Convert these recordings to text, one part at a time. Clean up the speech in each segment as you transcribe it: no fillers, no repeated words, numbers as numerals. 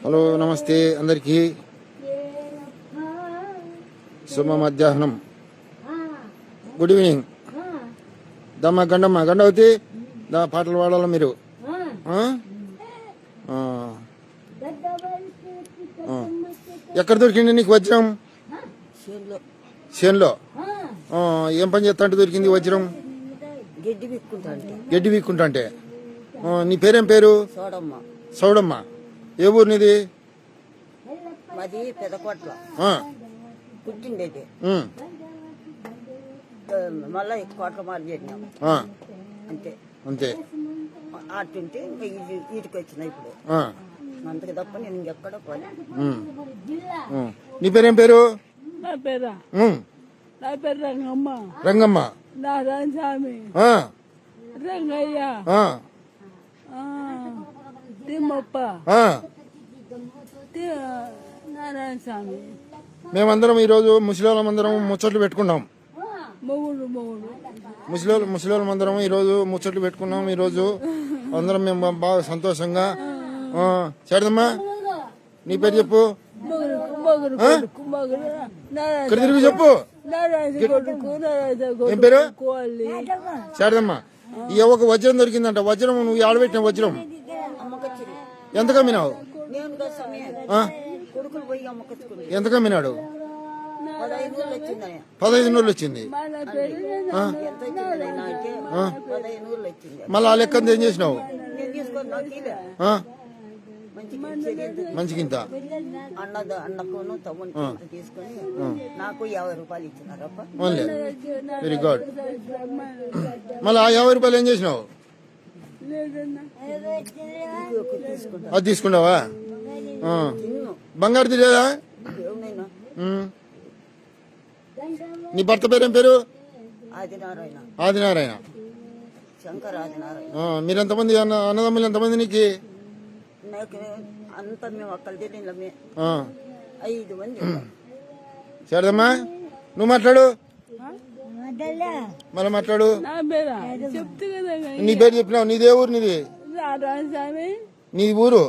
Hello నమస్తే అందరికీ శుభ మధ్యాహ్నం గుడ్ ఈవినింగ్ దమ్మ గండమ్మ గండవతి దా పాటలు పాడాలా మీరు ఎక్కడ దొరికింది నీకు వజ్రం చేనులో ఏం పని చేస్తా అంటే దొరికింది వజ్రం గడ్డి వీక్కుంటా అంటే నీ పేరేం పేరు సౌడమ్మ ఏ ఊరు నీది మాది పెదకోట్ల పుట్టిండేది మళ్ళీ కోట్ల మార్చేసినాం అంతే అంతే ఆటుంటే వీటికి వచ్చిన ఇప్పుడు అంతకు తప్ప నేను ఇంకెక్కడ పోలే. నీ పేరేం పేరు నా పేరు రంగమ్మ రంగమ్మ నారాయణ స్వామి రంగయ్య తిమ్మప్ప నారాయణ స్వామి. మేమందరం ఈరోజు ముసలిళ్ళమందరం ముచ్చట్లు పెట్టుకున్నాం. ముసలిళ్ళమందరం ఈరోజు ముచ్చట్లు పెట్టుకున్నాం. ఈరోజు అందరం మేము బాగా సంతోషంగా. చేరదమ్మా నీ పేరు చెప్పు, ఇక్కడ తిరిగి చెప్పు. ఏం పేరు? చేరదమ్మా. ఈ ఒక వజ్రం దొరికిందంట. వజ్రం నువ్వు ఆడబెట్టిన వజ్రం ఎంత కమ్మినావు? ఎంత కమ్మినాడు? 15,000 వచ్చింది. మళ్ళీ ఆ లెక్క ఏం చేసినావు? మంచికింత అన్నకును తమ్ముని తీసుకొని నాకు 50 రూపాయలు ఇచ్చినారప్ప. Very good. మళ్ళీ ఆ 50 రూపాయలు ఏం చేసినావు? అది తీసుకున్నావా? బంగారు లేదా? నీ భర్త పేరేం పేరు? ఆదినారాయణ. శంకర్ ఆదినారాయణ. మీరెంతమంది అన్నదమ్ములు? ఎంతమంది నీకు? అంత మేము అక్కడి 5 మంది. సరేదమ్మా నువ్వు మాట్లాడు. మళ్ళీ మాట్లాడు. నీ పేరు చెప్పినావు. నీదే ఊరు? నీది నీ ఊరు?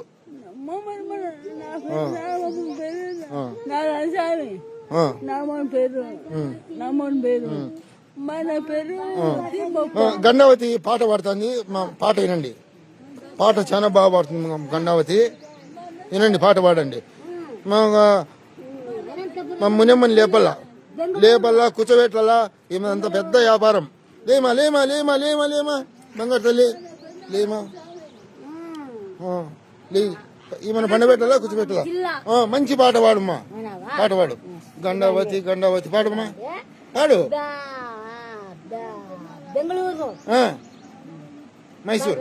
గండావతి పాట పాడుతుంది. మా పాట వినండి. పాట చాలా బాగా పాడుతుంది గండావతి. వినండి, పాట పాడండి. మా మునమ్మని లేపల్లా కూర్చోబెట్టాలా. ఈమె పెద్ద వ్యాపారం. లేమా లేమా లేమా లేమా లేమా బంగారు తల్లి లేమా. ఈమెను పండబెట్టాలా కూర్చోబెట్టాలా. మంచి పాట పాడమ్మా. పాట పాడు. గండావతి గండావతి పాడమ్మా. పాడు. మైసూర్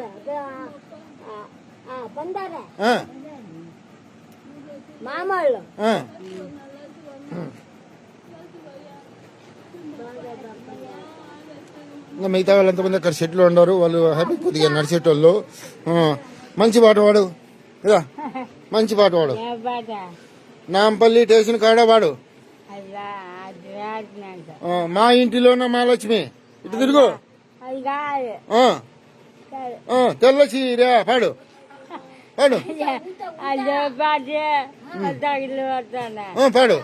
ఇంకా మిగతా వాళ్ళు ఎంతమంది అక్కడ షెడ్లో ఉన్నారు. వాళ్ళు హ్యాపీ కొద్దిగా నడిచేటోళ్ళు. మంచి పాట పాడు. మంచి పాట పాడు. నాంపల్లి స్టేషన్ కాడ పాడు. మా ఇంటిలోన మహాలక్ష్మి. ఇటు తిరుగు. తెల్ల చీర పాడు. పాడు. పాడు.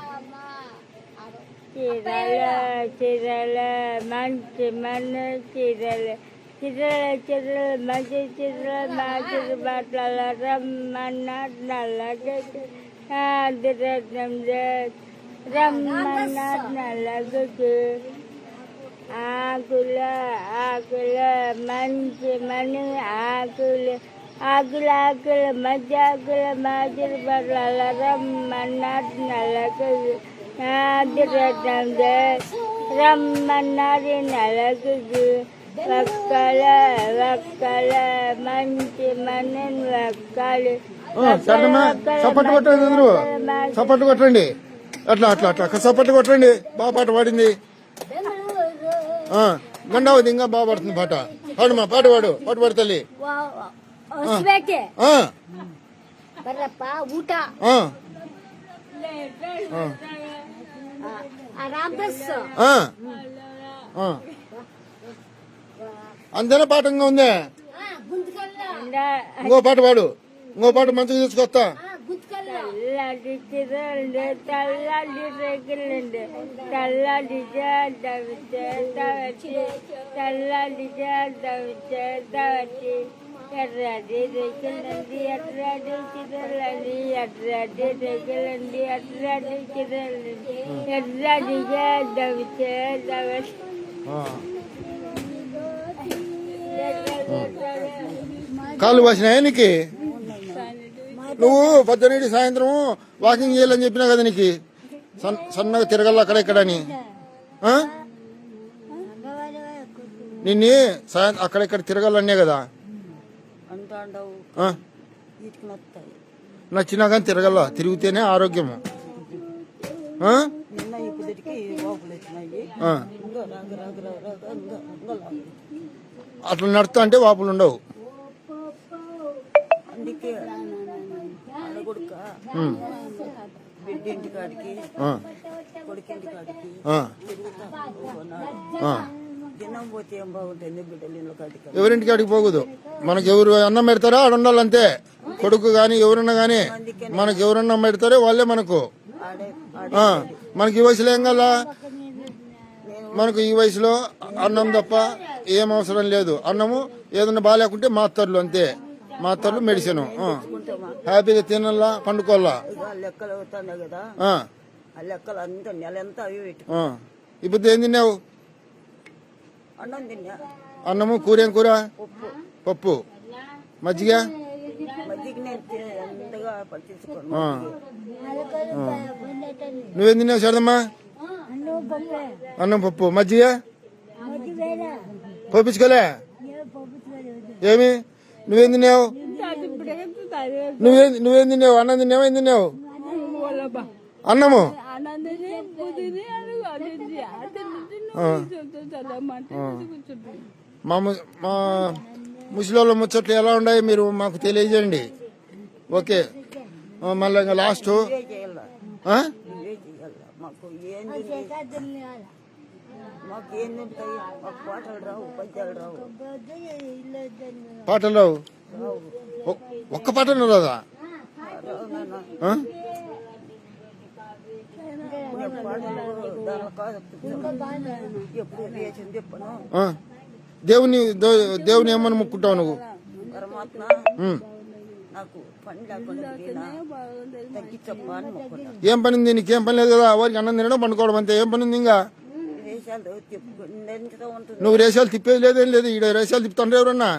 చీరలు మంచి మన చీరలు చీరలు చీరలు మంచి చీరలు మంచి బట్టల రమ్మన్న నల్లగట్టు రమ్మన్న నల్లగట్టు ఆకుల ఆకుల మంచి మని ఆకులు ఆకుల ఆకుల మధ్య ఆకుల మంచి బట్టల రమ్మన్న నల్లగట్టు రమ్మన్నది నలగుడు వక్కల వక్కల మంచి మన వక్కలు. సపట్టు కొట్టండి అందరూ. సపట్టు కొట్టండి. అట్లా అట్లా అట్లా సపట్టు కొట్టండి. బాగా పాట పాడింది గండావతి. ఇంకా బాగా పాడుతుంది పాట. పాడుమా. పాట పాడు. పాట పాడు తల్లి. అంతేనా పాఠంగా ఉంది? ఇంకో పాట పాడు, ఇంకో పాట మంచిగా తీసుకొస్తా. తెల్లటి చిరలు తెల్లటి రేగులండి తెల్లటి చేద్దవి చేద్దవచ్చి తెల్లటి చేద్దవి చేద్దవచ్చి ఎర్రటి రేగులండి ఎర్రటి చిరలండి ఎర్రటి రేగులండి ఎర్రటి చిరలండి ఎర్రటి చేద్దవి చేద్దవచ్చి కాళ్ళు వాసినాయా నీకు? నువ్వు పొద్దునేటి సాయంత్రం వాకింగ్ చేయాలని చెప్పినా కదా నీకు, సన్నగా తిరగల అక్కడ ఇక్కడ అని. నిన్ను అక్కడెక్కడ తిరగాలనే కదా అంటాండవు ఆ? వీటికి నొత్తాయి. నచ్చినా కానీ తిరగల, తిరిగితేనే ఆరోగ్యము. ఆ? నిన్న ఈ పొద్దుటికి వాపులు వచ్చినాయి. ఆ. ఇంకా రాగ రాగ రాగ రాగ ఇంకా ఇంకా లాగు. అట్లా నడుస్తా అంటే వాపులు ఉండవు. అందుకే ఆడగొడుక ఉమ్. బిడ్డ ఇంటి కాడికి ఆ. కొడుకింటి కాడికి ఆ. తిరుగుతా ఉన్నాడు. ఆ. దినం పోతే ఏం బాగుంటుంది బిడ్డలు ఇళ్ళ కాడికి. ఎవరింటికి అడిగి పోకూడదు. మనకు ఎవరు అన్నం పెడతారో ఆడ ఉండాలంతే. కొడుకు గాని ఎవరన్నా గాని మనకు ఎవరన్నా పెడతారో వాళ్ళే మనకు. ఆడే ఆ. మనకి ఈ వయసులో ఏం కావాలా? మనకు ఈ వయసులో అన్నం తప్ప ఏం అవసరం లేదు. అన్నము ఏదన్నా బాగాలేకుంటే మాత్తర్లు అంతే, మాత్తర్లు మెడిసిన్. ఆడుకుంటామా హ్యాపీగా తినల్లా, పండుకోవాలా. ఇక లెక్కలు అవుతున్నాయి కదా, ఆ. ఆ లెక్కలు అంతా నెల ఎంత అవి పెట్టి ఆ. ఇప్పుడు ఏం తిన్నావు? అన్నం తిన్నా, అన్నము, కూర ఏం కూర? ఉప్పు పప్పు, మజ్జిగ. మధ్యకి నేను ఎంతగా పట్టించుకోను. ఆ. నువ్వేం తిన్నావు శారదమ్మా? అన్నం, పప్పు, మజ్జిగ. పోపించుకోలే ఏమి? నువ్వేం తిన్నావు? నువ్వేం తిన్నావు? అన్నం తిన్నావా? ఏం తిన్నావు? అన్నము. మా ముసలిళ్ళ ముచ్చట్లు ఎలా ఉన్నాయి మీరు మాకు తెలియజేయండి. ఓకే. మళ్ళీ ఇంకా లాస్ట్ ఇవే చేయాల, ఇవే చేయాల. మాకు మాకు ఏం ఉంటాయి? మాకు పాటలు రావు, పద్యాలు రావు. పాటలు రావు. ఒక్క పాటలు రాదా? రావు నాన్న. ఆ? పాటలు దాని కాదు ఎప్పుడు వేసింది చెప్పను. ఆ. దేవుని ఏమని ముక్కుంటావు నువ్వు? పరమాత్మ ఉమ్. నాకు పని లేకుండా తగ్గించప్పా అని మొక్కున్నా. ఏం పని ఉంది? నీకేం పని లేదు కదా, వారికి అన్నం తినడం, పండుకోవడం అంతే. ఏం పని ఉంది ఇంకా? దేశాలు తిప్పుకుంటూ ఉంటుంది. నువ్వు రేషాలు తిప్పేది లేదేం లేదు. ఈడ రేషాలు తిప్పుతాండ్రా ఎవరన్నా?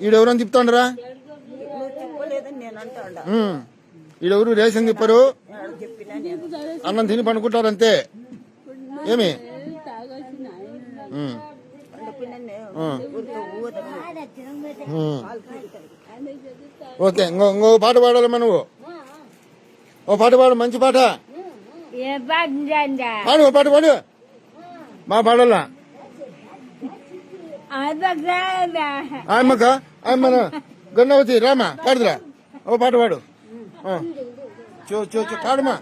ఈడెవరన్నా తిప్పుతాండ్రా? నువ్వు తిప్పలేదని నేను అంటాడా. ఈడెవరు రేషన్ తిప్పరు, చెప్పినా నేను అన్నం తిని పండుకుంటారు అంతే. ఏమి? ఓకే. ఇంకో పాట పాడాలమ్మా నువ్వు. ఓ పాట పాడు, మంచి పాట ఏ పాట పాడు. ఓ పాట పాడు. మా పాడాలా? ఆయమ్మక ఆయమ్మన గంగావతి రామా పాడుదురా. ఓ పాట పాడు. పాడమా.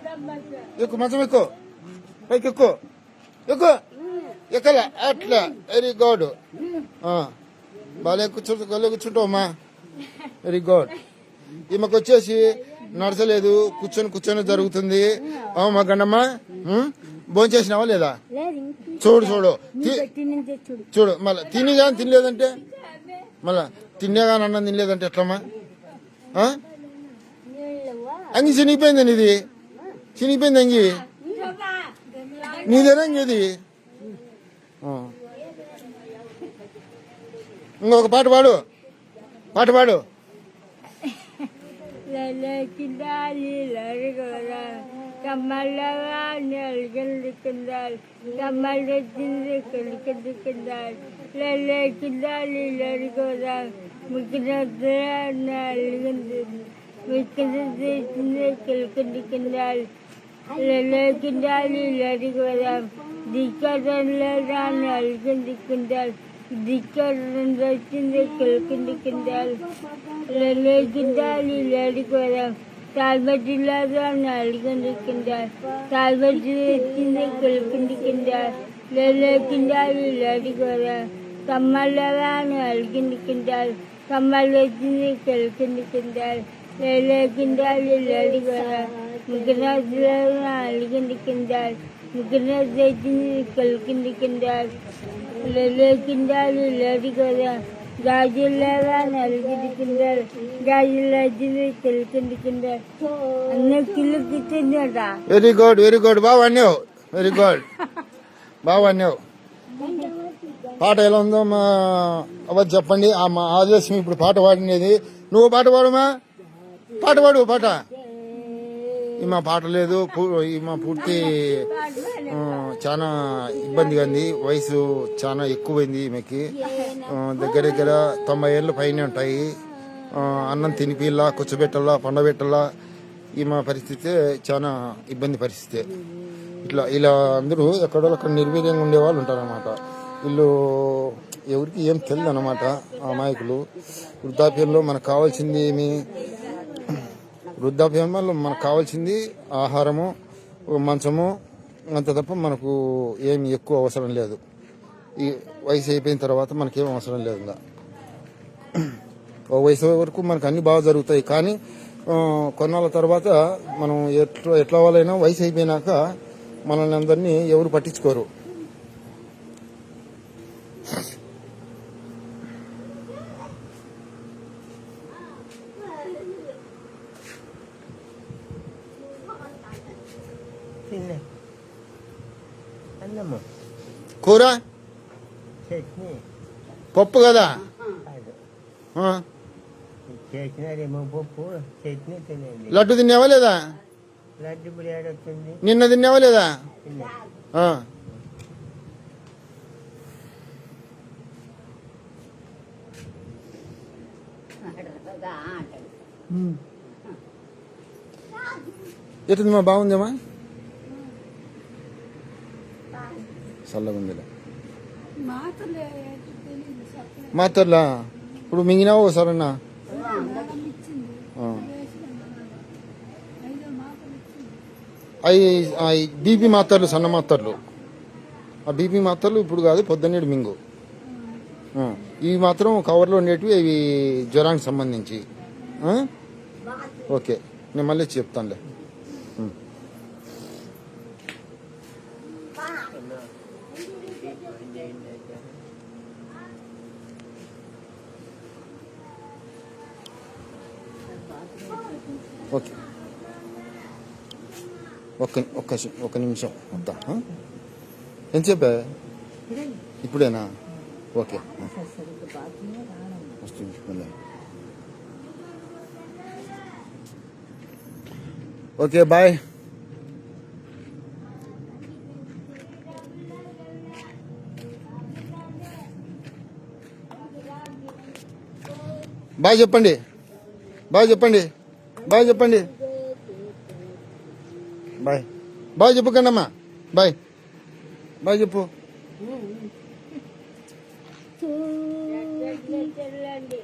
ఎక్కువ మంచం ఎక్కువ, పైకి ఎక్కువ ఎక్కువ ఎక్కల అట్లా. Very good. బాగా కూర్చుంటావమ్మా. Very good. ఈమెకు వచ్చేసి నడచలేదు, కూర్చొని జరుగుతుంది. మా గండమ్మ భోంచేసినావా లేదా? చూడు చూడు. మళ్ళా తిని కానీ తినలేదంటే, మళ్ళా తినే కానీ అన్నం తినలేదంటే ఎట్లమ్మా? అంగి చినిగిపోయింది నీది, చినిగిపోయింది అంగి నీదేనా ఇంకేది? ఇంకొక పాట పాడు, పాట పాడు. కమ్మలవా నెలగెందుకుందాలి కమ్మలెక్కిందాలి లెక్కిందాలి లెడుకోదా ముక్కినల్లిగింది ముక్కిందాలి లెక్కిందాలి లెడుకోదా దిక్కడంలేదా నెలగెందుకుందాలి దిక్కడం వచ్చింది కిందాలి లెక్కిందాలి లెడుకోదా తాల్బట్టిలాగా నలుగుంది కింద తాల్బట్టి వచ్చింది కింద లేలేకిండాలి లేటి కూడా కమ్మలేవా అని అలికింది కిందాలి కమ్మలు వచ్చింది కెలికింది కిందాలి లేలేకిండాలి లేటి కూడా ముగ్గురేసిన అలికింది కిందాలి ముగ్గురేసి వచ్చింది కెలికింది కిందాలి లేలేకిండాలి లేటి కూడా గాజులు లేవా అని అలికింది కిందాలి గాజులు వచ్చింది కెలికింది కిందాలి అన్నీ కిల్లు కిచ్చిందట. Very good, very good. బాగా అన్నావు, వెరీ గుడ్, బాగా అన్నావు. పాట ఎలా ఉందో మా అవ్వదు చెప్పండి. మా ఆదేశం ఇప్పుడు పాట పాడినది. నువ్వు పాట పాడమా, పాట పాడు పాట. ఈమె పాట లేదు, ఈమె పూర్తి చాలా ఇబ్బందిగా ఉంది. వయసు చాలా ఎక్కువైంది ఈమెకి. దగ్గర దగ్గర 90 ఏళ్ళు పైన ఉంటాయి. అన్నం తినిపిల్లా, కూర్చోబెట్టాలా, పండబెట్టాలా. ఈమె పరిస్థితి చాలా ఇబ్బంది పరిస్థితి. ఇలా అందరూ ఎక్కడో అక్కడ నిర్వీర్యంగా ఉండేవాళ్ళు ఉంటారన్నమాట. వీళ్ళు ఎవరికి ఏం తెలియదు అన్నమాట. ఆ అమాయకులు వృద్ధాప్యంలో మనకు కావాల్సింది ఏమి, వృద్ధాప్యంలో మనకు కావాల్సింది ఆహారము, మంచము, అంత తప్ప మనకు ఏమి ఎక్కువ అవసరం లేదు. ఈ వయసు అయిపోయిన తర్వాత మనకేం అవసరం లేదు. ఇంకా ఓ వయసు వరకు మనకు అన్ని బాగా జరుగుతాయి. కానీ కొన్నాళ్ళ తర్వాత మనం ఎట్లా వాళ్ళైనా వయసు అయిపోయినాక మనల్ని అందరినీ ఎవరు పట్టించుకోరు. అన్నము కూర చట్నీ పప్పు కదా. చేసినారేమో పప్పు చట్నీ తినండి. లడ్డు తిన్నావా లేదా? లడ్డు బిర్యానీ వచ్చింది నిన్న తిన్నావా లేదా? తిన్నా. ఎట్లుందమ్మా, బాగుందమ్మా? చల్లగా ఉందిలే. మాత్రలా ఇప్పుడు మింగినావు సరేనా? అవి బీపీ మాత్రలు, సన్న మాత్రలు. ఆ బీపీ మాత్రలు ఇప్పుడు కాదు, పొద్దున్నేడు మింగు. ఇవి మాత్రం కవర్లో ఉండేటివి, అవి జ్వరానికి సంబంధించి. ఓకే, నేను మళ్ళీ చెప్తానులే. ఓకే, ఒక్క నిమిషం వద్దా? ఎంత చెప్పా? ఇప్పుడేనా? ఓకే, వస్తుంది. Okay, bye. బాయ్ చెప్పండి, బాయ్ చెప్పండి, బాయ్ చెప్పండి, బాయ్. బాయ్ చెప్పకండి అమ్మా, బాయ్, బాయ్ చెప్పు. తెల్లండి